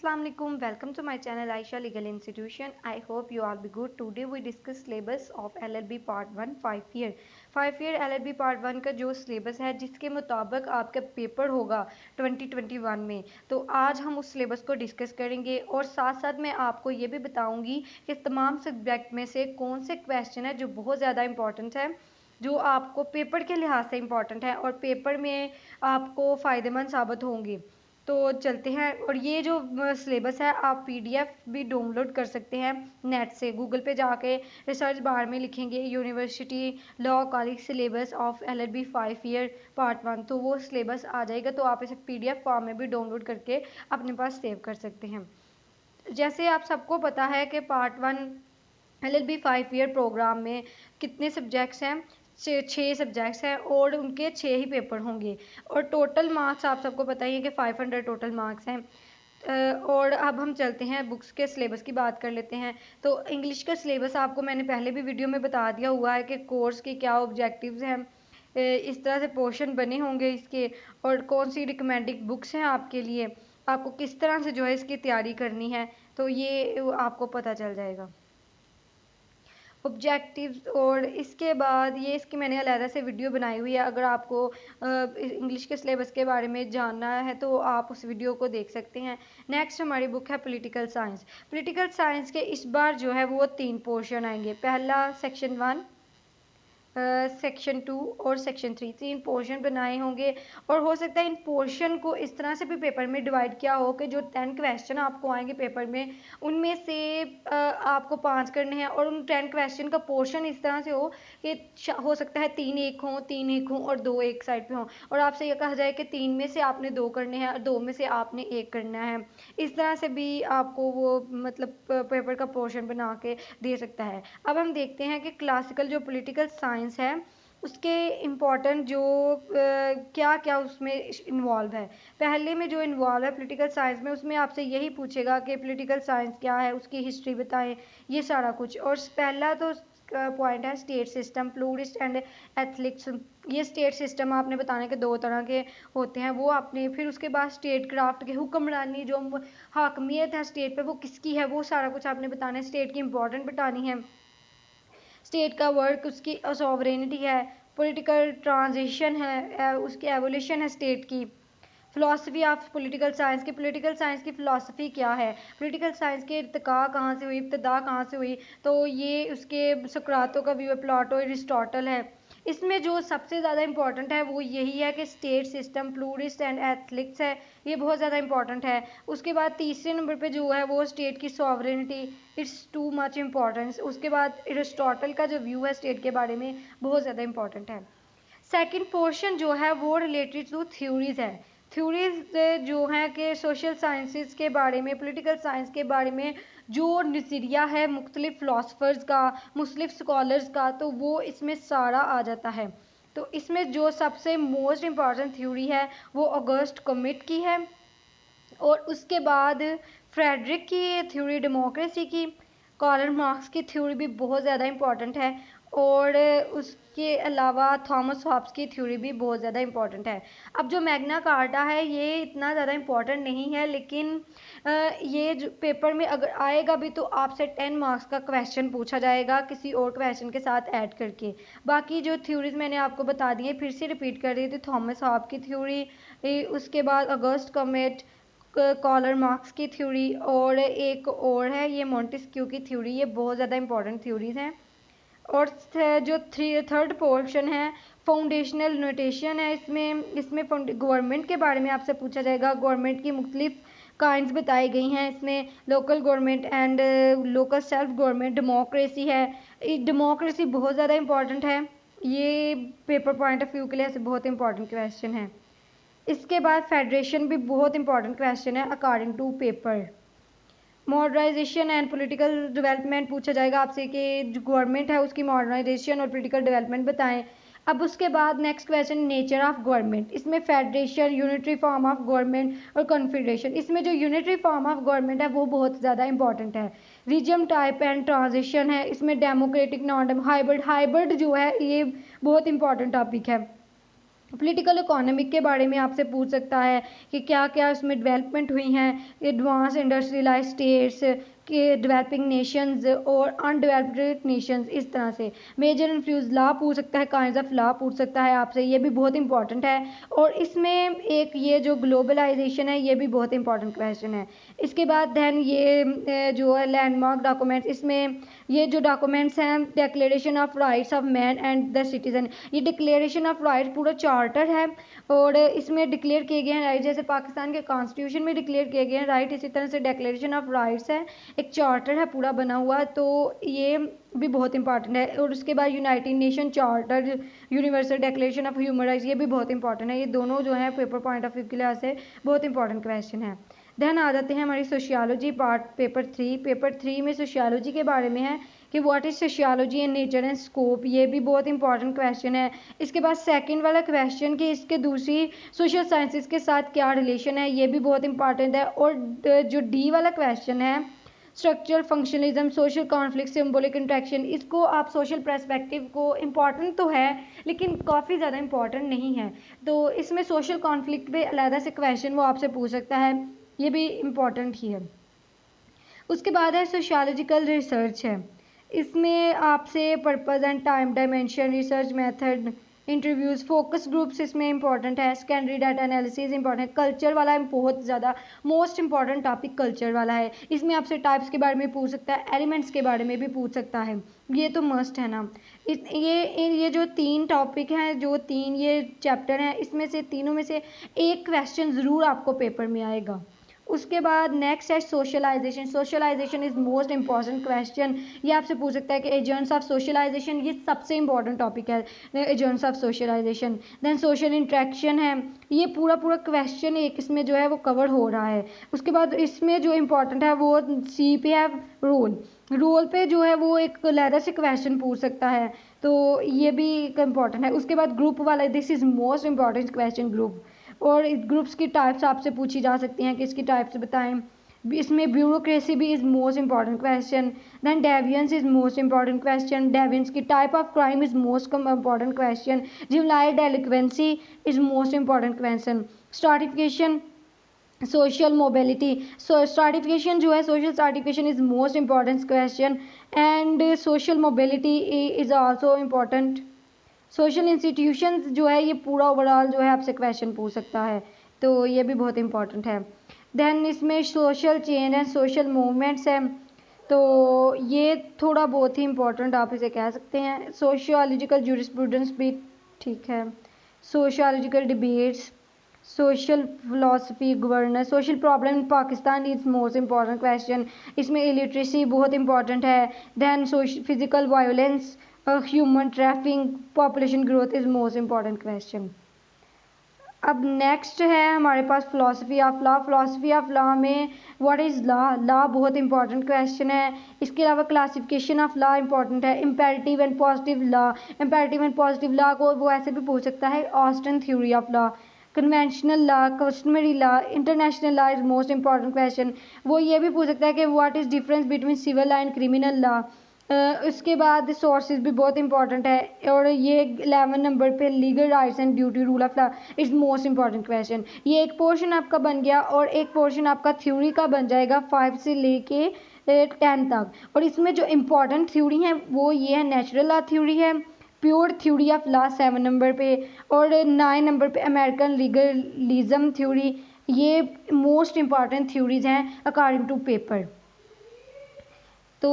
Assalamu alaikum. Welcome to my channel Aisha Legal Institution. I hope you all be good. Today we discuss syllabus of LLB Part 1 5 year. 5 year LLB Part 1 का जो syllabus है जिसके मुताबिक आपका paper होगा 2021 में, तो आज हम उस सिलेबस को डिस्कस करेंगे और साथ साथ मैं आपको ये भी बताऊंगी कि तमाम सब्जेक्ट में से कौन से क्वेश्चन है जो बहुत ज़्यादा इंपॉर्टेंट है, जो आपको पेपर के लिहाज से इम्पॉर्टेंट है और पेपर में आपको फ़ायदेमंद साबित होंगे। तो चलते हैं। और ये जो सिलेबस है आप पीडीएफ भी डाउनलोड कर सकते हैं नेट से। गूगल पे जाके रिसर्च बार में लिखेंगे university law college syllabus of LLB 5 year part 1, तो वो सिलेबस आ जाएगा। तो आप इसे पीडीएफ फॉर्म में भी डाउनलोड करके अपने पास सेव कर सकते हैं। जैसे आप सबको पता है कि पार्ट 1 LLB 5 ईयर प्रोग्राम में कितने सब्जेक्ट्स हैं, 6 सब्जेक्ट्स हैं और उनके 6 ही पेपर होंगे और टोटल मार्क्स आप सबको पता ही है कि 500 टोटल मार्क्स हैं। और अब हम चलते हैं बुक्स के सिलेबस की बात कर लेते हैं। तो इंग्लिश का सिलेबस आपको मैंने पहले भी वीडियो में बता दिया हुआ है कि कोर्स के क्या ऑब्जेक्टिव्स हैं, इस तरह से पोर्शन बने होंगे इसके और कौन सी रिकमेंडेड बुक्स हैं आपके लिए, आपको किस तरह से जो है इसकी तैयारी करनी है, तो ये आपको पता चल जाएगा ऑब्जेक्टिव्स। और इसके बाद ये इसकी मैंने अलहदा से वीडियो बनाई हुई है। अगर आपको इंग्लिश के सिलेबस के बारे में जानना है तो आप उस वीडियो को देख सकते हैं। नेक्स्ट हमारी बुक है पॉलिटिकल साइंस। पॉलिटिकल साइंस के इस बार जो है वो 3 पोर्शन आएंगे। पहला सेक्शन 1, सेक्शन 2 और सेक्शन 3, 3 पोर्शन बनाए होंगे और हो सकता है इन पोर्शन को इस तरह से भी पेपर में डिवाइड किया हो कि जो 10 क्वेश्चन आपको आएंगे पेपर में उनमें से आपको 5 करने हैं और उन 10 क्वेश्चन का पोर्शन इस तरह से हो कि हो सकता है 3 एक हों, 3 एक हों और 2 एक साइड पे हों और आपसे ये कहा जाए कि 3 में से आपने 2 करने हैं और 2 में से आपने 1 करना है। इस तरह से भी आपको वो मतलब पेपर का पोर्शन बना के दे सकता है। अब हम देखते हैं कि क्लासिकल जो पॉलिटिकल साइंस है उसके इम्पॉर्टेंट जो क्या क्या उसमें इन्वॉल्व है। पहले में जो इन्वॉल्व है पॉलिटिकल साइंस में, उसमें आपसे यही पूछेगा कि पॉलिटिकल साइंस क्या है, उसकी हिस्ट्री बताएं, ये सारा कुछ। और पहला तो पॉइंट है स्टेट सिस्टम, प्लूरिस्ट एंड एथलिक्स। ये स्टेट सिस्टम आपने बताने के 2 तरह के होते हैं वो आपने। फिर उसके बाद स्टेट क्राफ्ट के हुक्मरानी, जो हाकमियत है स्टेट पे वो किसकी है, वो सारा कुछ आपने बताना है। स्टेट की इंपॉर्टेंट बतानी है, स्टेट का वर्क, उसकी सॉवरेनिटी है, पॉलिटिकल ट्रांजिशन है, उसकी एवोल्यूशन है स्टेट की। फिलोसफी ऑफ पॉलिटिकल साइंस की, पॉलिटिकल साइंस की फ़िलासफ़ी क्या है, पॉलिटिकल साइंस के इर्तिका कहाँ से हुई, इब्तदा कहाँ से हुई, तो ये उसके सुकरातों का व्यू है, प्लाटो, एरिस्टोटल है। इसमें जो सबसे ज़्यादा इंपॉर्टेंट है वो यही है कि स्टेट सिस्टम, प्लूरिस्ट एंड एथलिक्स है, ये बहुत ज़्यादा इंपॉर्टेंट है। उसके बाद तीसरे नंबर पे जो है वो स्टेट की sovereignty, it's too much importance. उसके बाद एरिस्टोटल का जो व्यू है स्टेट के बारे में बहुत ज़्यादा इंपॉर्टेंट है। सेकंड पोर्शन जो है वो रिलेटेड टू थ्योरीज है। थ्योरीज जो है कि सोशल साइंसेस के बारे में, पॉलिटिकल साइंस के बारे में जो नज़रिया है मुख्तलिफ फ़िलासफ़र्स का, मुख्तलिफ स्कॉलर्स का, तो वो इसमें सारा आ जाता है। तो इसमें जो सबसे मोस्ट इम्पॉर्टेंट थ्योरी है वो ऑगस्ट कमिट की है और उसके बाद फ्रेडरिक की थ्योरी डेमोक्रेसी की, कार्ल मार्क्स की थ्योरी भी बहुत ज़्यादा इम्पॉर्टेंट है और उसके अलावा थॉमस हॉब्स की थ्योरी भी बहुत ज़्यादा इम्पॉर्टेंट है। अब जो मैग्ना कार्टा है ये इतना ज़्यादा इम्पॉर्टेंट नहीं है, लेकिन ये जो पेपर में अगर आएगा भी तो आपसे 10 मार्क्स का क्वेश्चन पूछा जाएगा किसी और क्वेश्चन के साथ ऐड करके। बाकी जो थ्योरीज मैंने आपको बता दी है, फिर से रिपीट कर रही थी, थॉमस हॉब की थ्योरी, उसके बाद अगस्त कमेट, कॉलर मार्क्स की थ्योरी और एक और है ये मॉन्टेस्क्यू की थ्योरी। ये बहुत ज़्यादा इंपॉर्टेंट थ्योरीज हैं। और जो थर्ड पोर्शन है फाउंडेशनल नोटेशन है, इसमें इसमें गवर्नमेंट के बारे में आपसे पूछा जाएगा। गवर्नमेंट की मुख्तलिफ काइंड्स बताई गई हैं इसमें, local government and local self government, democracy है। डेमोक्रेसी बहुत ज़्यादा इंपॉर्टेंट है, ये पेपर पॉइंट ऑफ व्यू के लिए ऐसे बहुत इंपॉर्टेंट क्वेश्चन है। इसके बाद फेडरेशन भी बहुत इंपॉर्टेंट क्वेश्चन है according to paper. Modernisation and political development पूछा जाएगा आपसे कि जो गवर्नमेंट है उसकी मॉडर्नाइजेशन और पॉलिटिकल डेवलपमेंट बताएं। अब उसके बाद next question nature of government, इसमें federation, unitary form of government और कॉन्फेडरेशन। इसमें जो यूनिटरी फॉर्म ऑफ गवर्नमेंट है वो बहुत ज़्यादा इंपॉर्टेंट है। रीजन टाइप एंड ट्रांजिशन है, इसमें डेमोक्रेटिक, नॉन हाइब्रिड, हाइब्रिड जो है ये बहुत इंपॉर्टेंट टॉपिक है। पॉलिटिकल इकोनॉमिक के बारे में आपसे पूछ सकता है कि क्या क्या उसमें डेवलपमेंट हुई हैं, एडवांस इंडस्ट्रियलाइज स्टेट्स के, डेवलपिंग नेशंस और अनडेवलप्ड नेशंस, इस तरह से। मेजर इन्फ्लुएंस लॉ पूछ सकता है, काइंड्स ऑफ लॉ पूछ सकता है आपसे, ये भी बहुत इंपॉर्टेंट है। और इसमें एक ये जो ग्लोबलाइजेशन है ये भी बहुत इंपॉर्टेंट क्वेश्चन है। इसके बाद दैन ये जो है लैंडमार्क डॉक्यूमेंट्स, इसमें ये जो डॉक्यूमेंट्स हैं, declaration of rights of man and the citizen, ये डिक्लेरेशन ऑफ राइट्स पूरा चार्टर है और इसमें डिक्लेयर किए गए हैं राइट, जैसे पाकिस्तान के कॉन्स्टिट्यूशन में डिक्लेयर किए गए हैं राइट, इसी तरह से डिक्लेरेशन ऑफ राइट्स है, एक चार्टर है पूरा बना हुआ, तो ये भी बहुत इंपॉर्टेंट है। और उसके बाद United nation charter, universal declaration of human rights, ये भी बहुत इंपॉर्टेंट है। ये दोनों जो है पेपर पॉइंट ऑफ व्यू के लिहाज से बहुत इंपॉर्टेंट क्वेश्चन है। देन आ जाते हैं हमारी सोशियोलॉजी पार्ट पेपर 3। पेपर 3 में सोशियोलॉजी के बारे में है कि what is sociology and nature and scope, ये भी बहुत इंपॉर्टेंट क्वेश्चन है। इसके बाद सेकंड वाला क्वेश्चन कि इसके दूसरी सोशल साइंसेज के साथ क्या रिलेशन है, ये भी बहुत इंपॉर्टेंट है। और जो डी वाला क्वेश्चन है structural functionalism, social conflict, symbolic interaction, इसको आप सोशल पर्सपेक्टिव को, इम्पॉर्टेंट तो है लेकिन काफ़ी ज़्यादा इंपॉर्टेंट नहीं है, तो इसमें सोशल कॉन्फ्लिक्ट पे अलग से क्वेश्चन वो आपसे पूछ सकता है, ये भी इम्पॉर्टेंट ही है। उसके बाद है सोशियोलॉजिकल रिसर्च है, इसमें आपसे purpose and time dimension, research method, interviews, focus groups इसमें इंपॉर्टेंट है, सेकेंडरी डाटा एनालिसिस इंपॉर्टेंट है, कल्चर वाला बहुत ज़्यादा मोस्ट इंपॉर्टेंट टॉपिक कल्चर वाला है, इसमें आपसे टाइप्स के बारे में पूछ सकता है, एलिमेंट्स के बारे में भी पूछ सकता है, ये तो मस्ट है ना। ये जो 3 टॉपिक हैं, जो 3 ये चैप्टर हैं, इसमें से तीनों में से एक क्वेश्चन ज़रूर आपको पेपर में आएगा। उसके बाद नेक्स्ट है socialisation. Socialisation is most important question, ये आपसे पूछ सकता है कि एजेंट्स ऑफ सोशलाइजेशन, ये सबसे इंपॉर्टेंट टॉपिक है agents of socialisation. Then social interaction है, ये पूरा क्वेश्चन एक इसमें जो है वो कवर हो रहा है। उसके बाद इसमें जो इम्पोर्टेंट है वो सी पे है रोल, रोल पे जो है वो एक लहरा से क्वेश्चन पूछ सकता है, तो ये भी इम्पॉर्टेंट है। उसके बाद ग्रुप वाला, this is most important question group, और ग्रुप्स की टाइप्स आपसे पूछी जा सकती हैं कि इसकी टाइप्स बताएं। इसमें ब्यूरोक्रेसी भी is most important question. Then deviance is most important question, deviance की type of crime is most important question, juvenile delinquency is most important question, stratification, social mobility, so stratification जो है social stratification is most important question and social mobility is also important. Social institutions जो है ये पूरा overall जो है आपसे question पूछ सकता है, तो ये भी बहुत इंपॉर्टेंट है। देन इसमें social change and social movements है, तो ये थोड़ा बहुत ही इंपॉर्टेंट आप इसे कह सकते हैं। सोशियोलॉजिकल जूरिस्प्रूडेंस भी ठीक है, sociological debates, social philosophy, governance, social problem in Pakistan is most important question, इसमें इलिटरेसी बहुत इंपॉर्टेंट है। Then physical violence, human trafficking, population growth is most important question. अब नेक्स्ट है हमारे पास philosophy of law. Philosophy of law में what is law, law बहुत important question है। इसके अलावा क्लासिफिकेशन ऑफ लॉ इंपॉर्टेंट है, imperative and positive law, imperative and positive law को वो ऐसे भी पूछ सकता है, Austin theory of law, conventional law, customary law, international law is most important question. वो ये भी पूछ सकता है कि what is difference between civil law and criminal law. उसके बाद सोर्सेज भी बहुत इंपॉर्टेंट है, और ये 11 नंबर पे legal rights and duty rule of law is most important question. ये एक पोर्शन आपका बन गया और एक पोर्शन आपका थ्योरी का बन जाएगा 5 से लेके 10 तक। और इसमें जो इम्पॉर्टेंट थ्योरी है वो ये है, नेचुरल लॉ थ्योरी है, pure theory of law 7 number पे, और 9 नंबर पे अमेरिकन लीगलिज्म थ्योरी। ये मोस्ट इंपॉर्टेंट थ्योरीज हैं अकॉर्डिंग टू पेपर। तो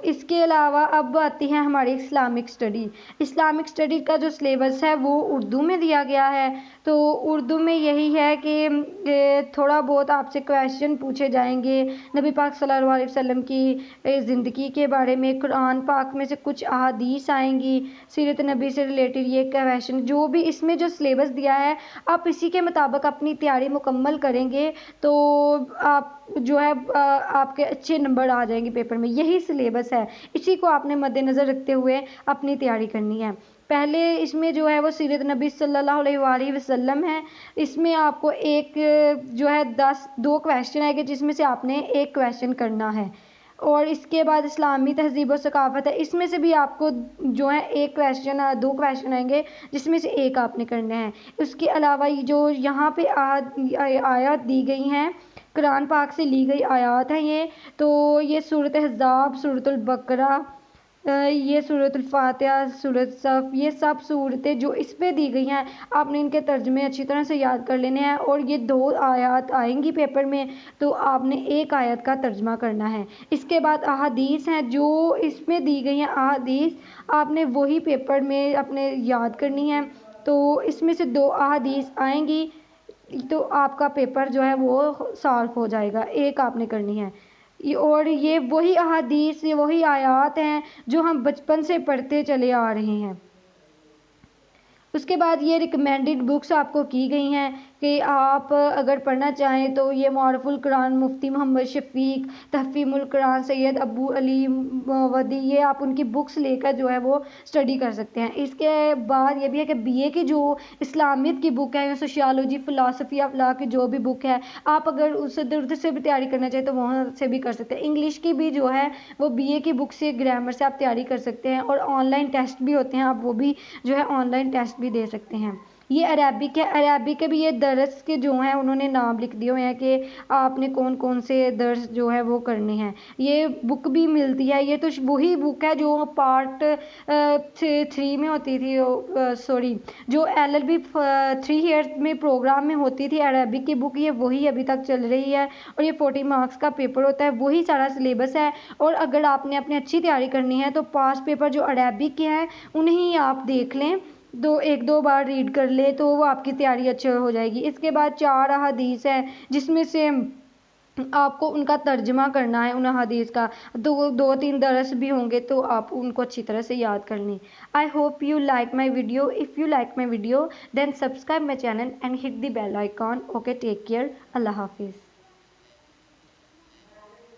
इसके अलावा अब आती है हमारी इस्लामिक स्टडी। इस्लामिक स्टडी का जो सिलेबस है वो उर्दू में दिया गया है, तो उर्दू में यही है कि थोड़ा बहुत आपसे क्वेश्चन पूछे जाएंगे नबी पाक सल्लल्लाहु अलैहि वसल्लम की ज़िंदगी के बारे में, कुरान पाक में से कुछ अहादीस आएंगी, सीरत नबी से रिलेटेड ये क्वेश्चन, जो भी इसमें जो सिलेबस दिया है आप इसी के मुताबिक अपनी तैयारी मुकम्मल करेंगे तो आप जो है आपके अच्छे नंबर आ जाएंगे पेपर में। यही सिलेबस है, इसी को आपने मद्देनज़र रखते हुए अपनी तैयारी करनी है। पहले इसमें जो है वो सीरत नबी सल्लल्लाहु अलैहि वसल्लम है, इसमें आपको एक जो है 2 क्वेश्चन आएंगे जिसमें से आपने एक क्वेश्चन करना है। और इसके बाद इस्लामी तहज़ीब और सकाफ़त है, इसमें से भी आपको जो है एक क्वेश्चन 2 क्वेश्चन आएंगे जिसमें से एक आपने करने हैं। उसके अलावा जो यहाँ पे आयत दी गई हैं कुरान पाक से ली गई आयत है ये, तो ये सूरत अहज़ाब, सूरतुल बकरा, ये सूरतुल फातिहा, सूरत सफ, ये सब सूरतें जो इस पे दी गई हैं आपने इनके तर्जमे अच्छी तरह से याद कर लेने हैं। और ये 2 आयत आएंगी पेपर में, तो आपने एक आयत का तर्जमा करना है। इसके बाद अहादीस हैं जो इसमें दी गई हैं, अहादीस आपने वही पेपर में अपने याद करनी है। तो इसमें से 2 अहादीस आएंगी तो आपका पेपर जो है वो सॉल्व हो जाएगा, एक आपने करनी है। और ये वही अहादीस, ये वही आयत हैं जो हम बचपन से पढ़ते चले आ रहे हैं। उसके बाद ये रिकमेंडेड बुक्स आपको की गई हैं कि आप अगर पढ़ना चाहें तो ये मआरिफुल कुरान मुफ्ती मोहम्मद शफीक, तहफ़ीमुल कुरान सैयद अबू अली वदी, ये आप उनकी बुक्स लेकर जो है वो स्टडी कर सकते हैं। इसके बाद ये भी है कि बीए की जो इस्लामियत की बुक है, सोशियोलॉजी, फ़िलासफ़ी ऑफ लॉ की जो भी बुक है, आप अगर उससे उधर से भी तैयारी करना चाहें तो वहाँ से भी कर सकते हैं। इंग्लिश की भी जो है वो बीए की बुक से, ग्रामर से आप तैयारी कर सकते हैं। और ऑनलाइन टेस्ट भी होते हैं, आप वो भी जो है ऑनलाइन टेस्ट भी दे सकते हैं। ये अरेबिक है, अरेबिक के भी ये दर्स के जो हैं उन्होंने नाम लिख दिए हुए हैं कि आपने कौन कौन से दर्स जो है वो करने हैं। ये बुक भी मिलती है, ये तो वही बुक है जो पार्ट 3 में होती थी, सॉरी जो LLB 3 ईयर्स में प्रोग्राम में होती थी अरेबिक की बुक, ये वही अभी तक चल रही है। और ये 40 मार्क्स का पेपर होता है, वही सारा सिलेबस है। और अगर आपने अपनी अच्छी तैयारी करनी है तो पास पेपर जो अरेबिक के हैं उन्हें आप देख लें, 1-2 बार रीड कर ले तो वो आपकी तैयारी अच्छी हो जाएगी। इसके बाद 4 अहादीस है जिसमें से आपको उनका तर्जमा करना है उन अहादीस का, 2-3 दरस भी होंगे तो आप उनको अच्छी तरह से याद कर लें। I hope you like my video. If you like my video then subscribe my channel and hit the bell icon. Okay, take care, अल्लाह हाफिज़।